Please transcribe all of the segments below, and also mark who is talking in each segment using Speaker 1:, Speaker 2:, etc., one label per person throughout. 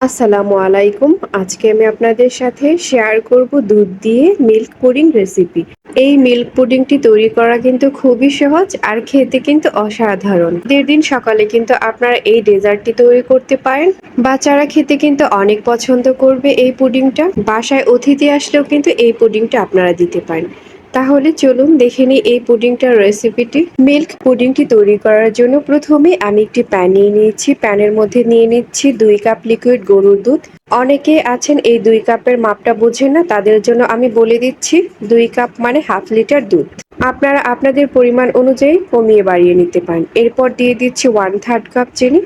Speaker 1: আসসালামু আলাইকুম। আজকে আমি আপনাদের সাথে শেয়ার করব দুধ দিয়ে মিল্ক পুডিং রেসিপি। এই মিল্ক পুডিংটি তৈরি করা কিন্তু খুবই সহজ আর খেতে কিন্তু অসাধারণ। ঈদের দিন সকালে কিন্তু আপনারা এই ডেজার্টটি তৈরি করতে পারেন। বাচ্চারা খেতে কিন্তু অনেক পছন্দ করবে এই পুডিংটা। বাসায় অতিথি আসলেও কিন্তু এই পুডিংটা আপনারা দিতে পারেন। তাহলে চলুন দেখে নিই এই পুডিংটার রেসিপিটি। মিল্ক পুডিংটি তৈরি করার জন্য প্রথমে আমি একটি প্যান নিয়ে নিয়েছি। প্যানের মধ্যে নিয়ে নিচ্ছি 2 কাপ লিকুইড গরুর দুধ। অনেকে আছেন এই 2 কাপের মাপটা বোঝেন না, তাদের জন্য আমি বলে দিচ্ছি 2 কাপ মানে হাফ লিটার দুধ। আপনারা আপনাদের পরিমাণ অনুযায়ী কমিয়ে বাড়িয়ে নিতে পারেন। এরপর দিয়ে দিচ্ছি 1/3 কাপ চিনি।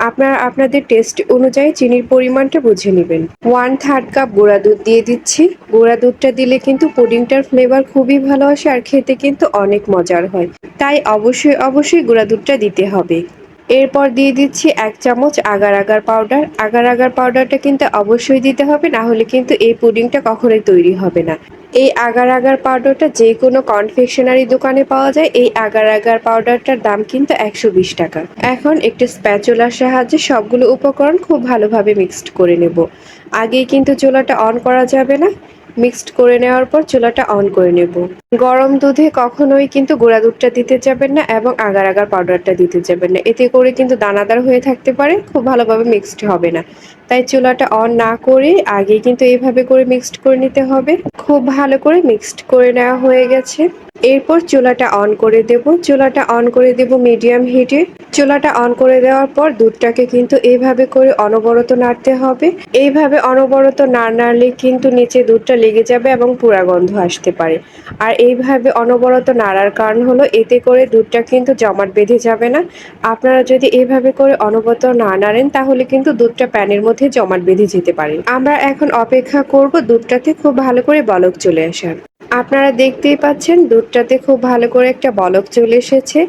Speaker 1: আপনারা আপনাদের টেস্ট অনুযায়ী চিনির পরিমাণটা বুঝে নেবেন। 1/3 কাপ গুঁড়া দুধ দিয়ে দিচ্ছি। গুঁড়া দুধটা দিলে কিন্তু পুডিংটার ফ্লেভার খুবই ভালো আসে আর খেতে কিন্তু অনেক মজার হয়। তাই অবশ্যই গুঁড়া দুধটা দিতে হবে। এরপর দিয়ে দিচ্ছি 1 চামচ agar agar powder. Agar agar পাউডারটা কিন্তু অবশ্যই দিতে হবে, না হলে কিন্তু এই পুডিংটা কখনোই তৈরি হবে না। এই আগার আগার পাউডারটা যে কোনো কনফেকশনারি দোকানে পাওয়া যায়। এই আগার আগার পাউডারটার দাম কিন্তু 120 টাকা। এখন একটি স্প্যাচুলার সাহায্যে সবগুলো উপকরণ খুব ভালোভাবে মিক্সড করে নেব। আগেই কিন্তু চুলাটা অন করা যাবে না। মিক্সড করে নেওয়ার পর চুলাটা অন করে নেব। গরম দুধে কখনোই কিন্তু গুঁড়া দুধটা দিতে যাবেন না এবং আগার আগার পাউডারটা দিতে যাবেন না। এতে করে কিন্তু দানাদার হয়ে থাকতে পারে, খুব ভালোভাবে মিক্সড হবে না। তাই চুলাটা অন না করে আগেই কিন্তু এইভাবে করে মিক্সড করে নিতে হবে। খুব ভালো করে মিক্সড করে নেওয়া হয়ে গেছে। এরপর চুলাটা অন করে দেব। চুলাটা অন করে দেব মিডিয়াম হিটে। চুলাটা অন করে দেওয়ার পর দুধটাকে কিন্তু এইভাবে করে অনবরত নাড়তে হবে। এইভাবে অনবরত না নাড়লে কিন্তু নিচে দুধটা লেগে যাবে এবং পোড়া গন্ধ আসতে পারে। আর এইভাবে অনবরত নাড়ার কারণ হলো এতে করে দুধটা কিন্তু জমাট বেঁধে যাবে না। আপনারা যদি এইভাবে করে অনবরত না নাড়েন তাহলে কিন্তু দুধটা প্যানের মধ্যে জমাট বেঁধে যেতে পারে। আমরা এখন অপেক্ষা করব দুধটাতে খুব ভালো করে বলক চলে আসার। আপনারা দেখতেই পাচ্ছেন দুধটাতে খুব ভালো করে একটা বলক চলে এসেছে।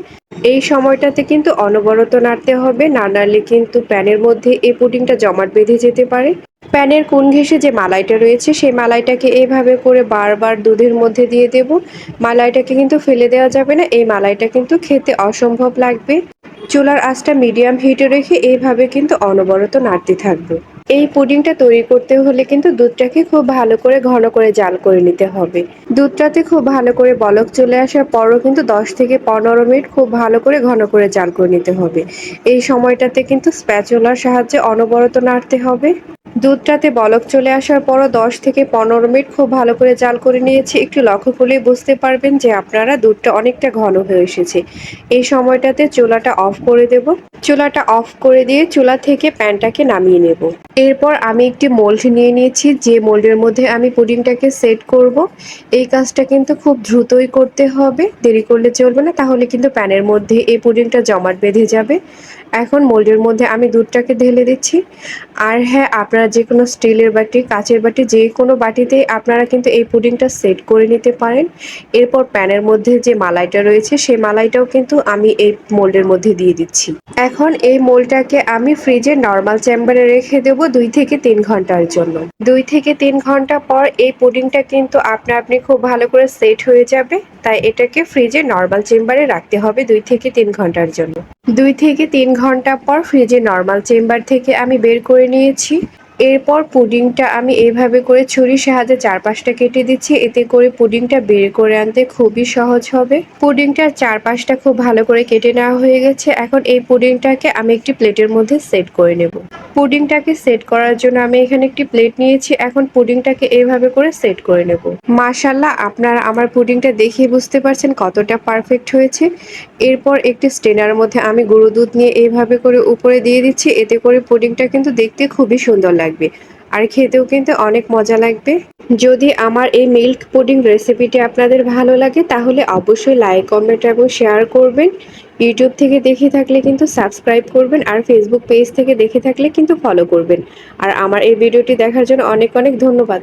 Speaker 1: এই সময়টাতে কিন্তু অনবরত নাড়তে হবে, না নাড়লে কিন্তু প্যানের মধ্যে এই পুডিংটা জমাট বেঁধে যেতে পারে। প্যানের কোণ ঘেঁষে যে মালাইটা রয়েছে সেই মালাইটাকে এইভাবে করে বারবার দুধের মধ্যে দিয়ে দেব। মালাইটাকে কিন্তু ফেলে দেওয়া যাবে না, এই মালাইটা কিন্তু খেতে অসম্ভব লাগবে। চুলার আঁচটা মিডিয়াম হিটে রেখে এইভাবে কিন্তু অনবরত নাড়তে থাকবো। এই পুডিংটা তৈরি করতে হলে কিন্তু দুধটাকে খুব ভালো করে ঘন করে জাল করে নিতে হবে। দুধটাতে খুব ভালো করে বলক চলে আসার পরও কিন্তু 10 থেকে 15 মিনিট খুব ভালো করে ঘন করে জাল করে নিতে হবে। এই সময়টাতে কিন্তু স্প্যাচুলার সাহায্যে অনবরত নাড়তে হবে। দুধটাতে বলক চলে আসার পরও 10 থেকে 15 মিনিট খুব ভালো করে জাল করে নিয়েছি। একটু লক্ষ্য করলেই বুঝতে পারবেন যে আপনারা দুধটা অনেকটা ঘন হয়ে এসেছে। এই সময়টাতে চুলাটা অফ করে দেব। চুলাটা অফ করে দিয়ে চুলা থেকে প্যানটাকে নামিয়ে নেব। এরপর আমি একটি মোল্ড নিয়ে নিয়েছি, যে মোল্ডের মধ্যে আমি পুডিংটাকে সেট করব। এই কাজটা কিন্তু খুব দ্রুতই করতে হবে, দেরি করলে চলবে না, তাহলে কিন্তু প্যানের মধ্যে এই পুডিংটা জমাট বেঁধে যাবে। এখন মোল্ডের মধ্যে আমি দুধটাকে ঢেলে দিচ্ছি। আর হ্যাঁ, আপনারা যে কোনো স্টিলের বাটি, কাচের বাটি, যে কোনো বাটিতে আপনারা কিন্তু এই পুডিংটা সেট করে নিতে পারেন। এরপর প্যানের মধ্যে যে মালাইটা রয়েছে সেই মালাইটাও কিন্তু আমি এই মোল্ডের মধ্যে দিয়ে দিচ্ছি। এখন এই মোল্ডটাকে আমি ফ্রিজের নর্মাল চেম্বারে রেখে দেবো 2 থেকে 3 ঘন্টার জন্য। 2 থেকে 3 ঘন্টা পর এই পুডিংটা কিন্তু আপনি খুব ভালো করে সেট হয়ে যাবে। তাই এটাকে ফ্রিজের নর্মাল চেম্বারে রাখতে হবে 2 থেকে 3 ঘন্টার জন্য। 2 থেকে 3 ঘন্টা পর ফ্রিজের নর্মাল চেম্বার থেকে আমি বের করে নিয়েছি। এরপর পুডিংটা আমি এইভাবে করে ছুরির সাহায্যে চারপাশটা কেটে দিচ্ছি। এতে করে পুডিংটা বের করে আনতে খুবই সহজ হবে। পুডিংটার চারপাশটা খুব ভালো করে কেটে নেওয়া হয়ে গেছে। এখন এই পুডিংটাকে আমি একটি প্লেটের মধ্যে সেট করে নেব। পুডিংটাকে সেট করার জন্য আমি এখানে একটি প্লেট নিয়েছি। এখন পুডিংটাকে এইভাবে করে সেট করে নেব। মাশাআল্লাহ, আপনারা আমার পুডিংটা দেখেই বুঝতে পারছেন কতটা পারফেক্ট হয়েছে। এরপর একটি স্ট্রেনার মধ্যে আমি গুঁড়ো দুধ নিয়ে এইভাবে করে উপরে দিয়ে দিচ্ছি। এতে করে পুডিংটা কিন্তু দেখতে খুবই সুন্দর লাগবে আর খেতেও কিন্তু অনেক মজা লাগবে। যদি আমার এই মিল্ক পুডিং রেসিপিটি আপনাদের ভালো লাগে তাহলে অবশ্যই লাইক, কমেন্ট এবং শেয়ার করবেন। ইউটিউব থেকে দেখে থাকলে কিন্তু সাবস্ক্রাইব করবেন আর ফেসবুক পেজ থেকে দেখে থাকলে কিন্তু ফলো করবেন। আর আমার এই ভিডিওটি দেখার জন্য অনেক অনেক ধন্যবাদ।